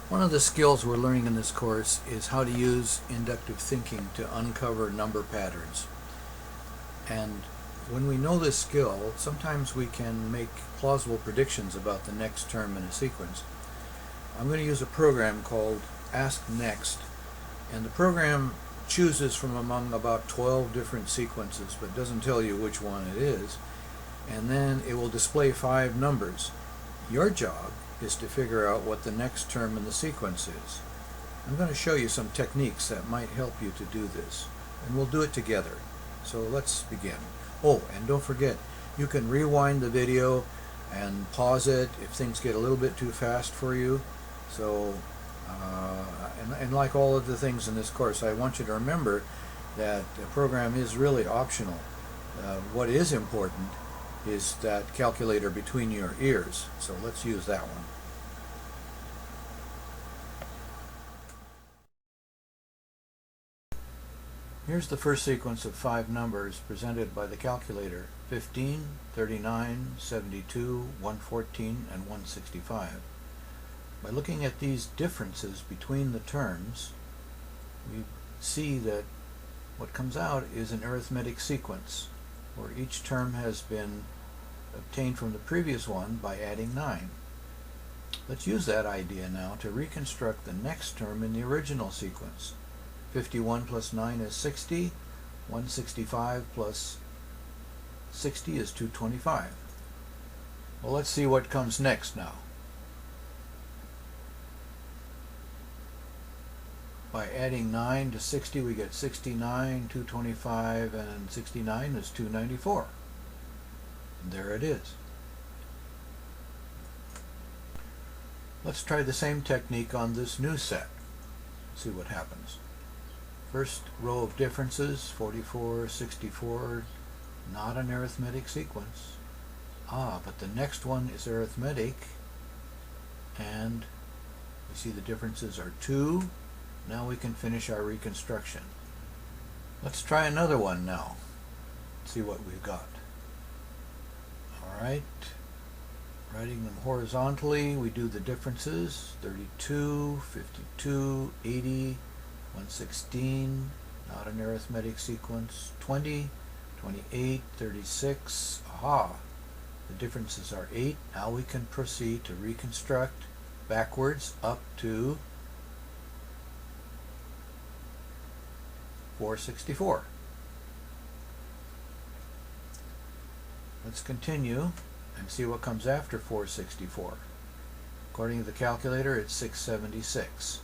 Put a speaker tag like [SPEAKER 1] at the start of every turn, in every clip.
[SPEAKER 1] One of the skills we're learning in this course is how to use inductive thinking to uncover number patterns. And when we know this skill, sometimes we can make plausible predictions about the next term in a sequence. I'm going to use a program called ASKNEXT, and the program chooses from among about 12 different sequences, but doesn't tell you which one it is, and then it will display 5 numbers. Your job is to figure out what the next term in the sequence is. I'm going to show you some techniques that might help you to do this, and we'll do it together. So let's begin. Oh, and don't forget, you can rewind the video and pause it if things get a little bit too fast for you. So, and like all of the things in this course, I want you to remember that the program is really optional. What is important is that calculator between your ears. So let's use that one. Here's the first sequence of 5 numbers presented by the calculator: 15, 39, 72, 114, and 165. By looking at these differences between the terms, we see that what comes out is an arithmetic sequence, where each term has been obtained from the previous one by adding 9. Let's use that idea now to reconstruct the next term in the original sequence. 51 plus 9 is 60, 165 plus 60 is 225. Well, let's see what comes next now. By adding 9 to 60, we get 69, 225, and 69 is 294. And there it is. Let's try the same technique on this new set. See what happens. First row of differences, 44, 64, not an arithmetic sequence. But the next one is arithmetic, and we see the differences are 2. Now we can finish our reconstruction. Let's try another one now. See what we've got. Alright, writing them horizontally, we do the differences: 32, 52, 80, 116, not an arithmetic sequence, 20, 28, 36. The differences are 8. Now we can proceed to reconstruct backwards up to 464. Let's continue and see what comes after 464. According to the calculator, it's 676.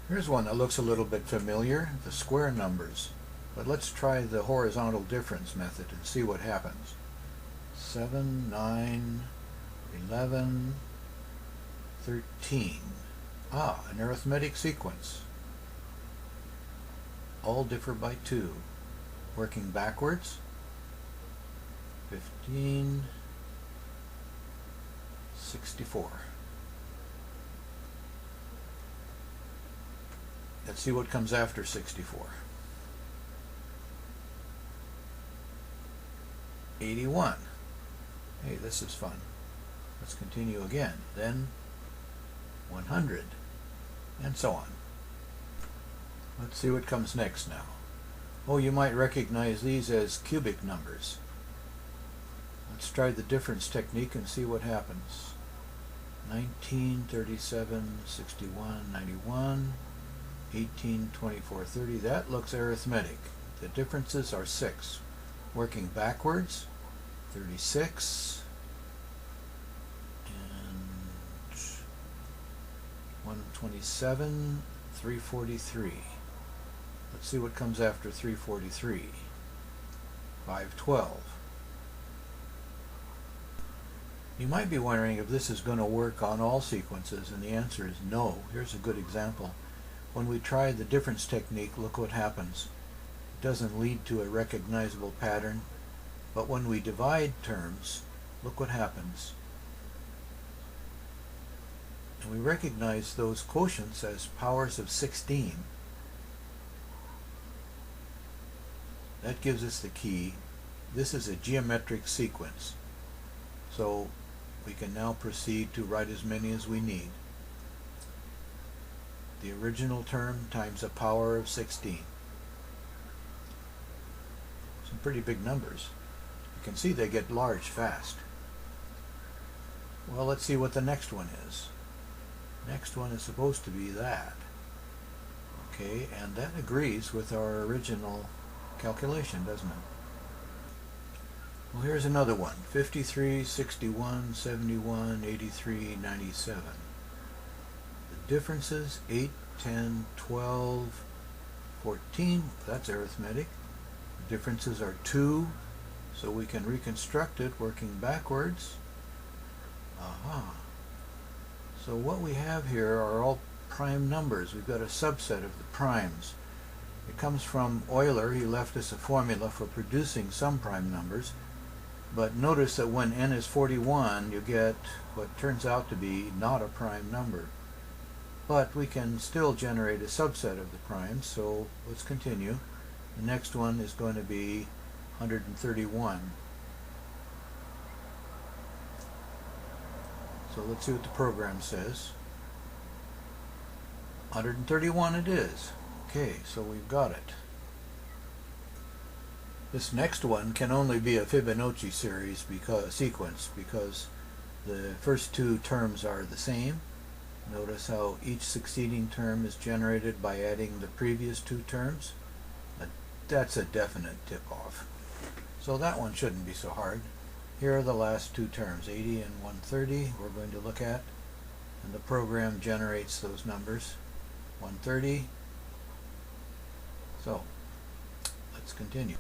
[SPEAKER 1] Here's one that looks a little bit familiar, the square numbers. But let's try the horizontal difference method and see what happens. 7, 9, 11, 13. An arithmetic sequence. All differ by 2. Working backwards, 15, 64. Let's see what comes after 64. 81. Hey, this is fun. Let's continue again. Then 100, and so on. Let's see what comes next now. Oh, you might recognize these as cubic numbers. Let's try the difference technique and see what happens. 19, 37, 61, 91, 18, 24, 30. That looks arithmetic. The differences are 6. Working backwards, 36, and 127, 343. Let's see what comes after 343. 512. You might be wondering if this is going to work on all sequences, and the answer is no. Here's a good example. When we try the difference technique, look what happens. It doesn't lead to a recognizable pattern, but when we divide terms, look what happens. And we recognize those quotients as powers of 16. That gives us the key. This is a geometric sequence. So we can now proceed to write as many as we need. The original term times a power of 16. Some pretty big numbers. You can see they get large fast. Well, let's see what the next one is. Next one is supposed to be that. Okay, and that agrees with our original calculation, doesn't it? Well, here's another one. 53, 61, 71, 83, 97. The differences, 8, 10, 12, 14. That's arithmetic. The differences are 2, so we can reconstruct it working backwards. Aha. So what we have here are all prime numbers. We've got a subset of the primes. It comes from Euler. He left us a formula for producing some prime numbers. But notice that when n is 41, you get what turns out to be not a prime number. But we can still generate a subset of the primes, so let's continue. The next one is going to be 131. So let's see what the program says. 131 it is. Okay, so we've got it. This next one can only be a Fibonacci series sequence because the first two terms are the same. Notice how each succeeding term is generated by adding the previous two terms. That's a definite tip-off. So that one shouldn't be so hard. Here are the last two terms, 80 and 130, we're going to look at. And the program generates those numbers. 130. So, let's continue.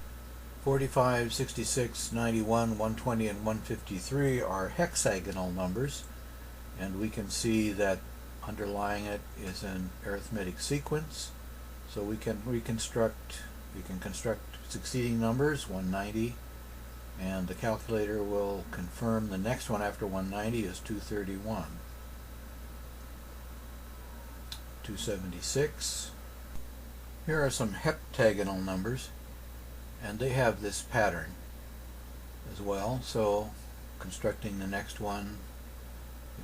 [SPEAKER 1] 45, 66, 91, 120, and 153 are hexagonal numbers. And we can see that underlying it is an arithmetic sequence. So we can construct succeeding numbers, 190, and the calculator will confirm the next one after 190 is 231. 276. Here are some heptagonal numbers, and they have this pattern as well, so constructing the next one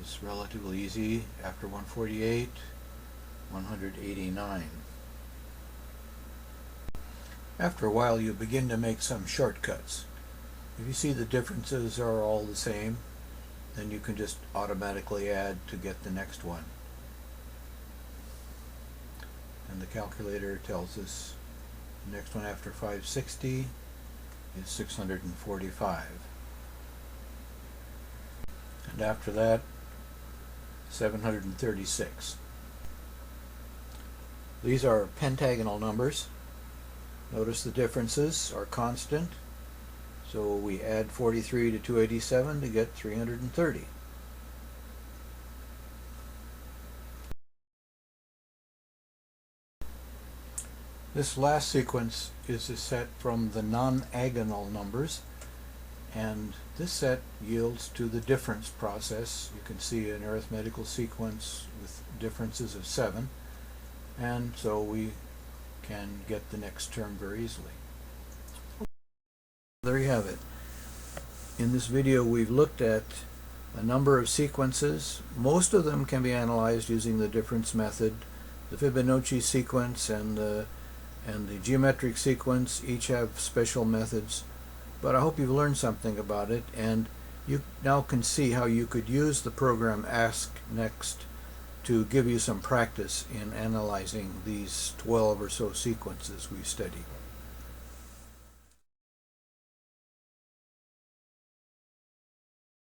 [SPEAKER 1] is relatively easy. After 148, 189. After a while you begin to make some shortcuts. If you see the differences are all the same, then you can just automatically add to get the next one. And the calculator tells us the next one after 560 is 645. And after that, 736. These are pentagonal numbers. Notice the differences are constant. So we add 43 to 287 to get 330. This last sequence is a set from the non-agonal numbers, and this set yields to the difference process. You can see an arithmetical sequence with differences of 7, and so we can get the next term very easily. There you have it. In this video we've looked at a number of sequences. Most of them can be analyzed using the difference method. The Fibonacci sequence and the geometric sequence each have special methods, but I hope you've learned something about it, and you now can see how you could use the program ASKNEXT to give you some practice in analyzing these 12 or so sequences we studied.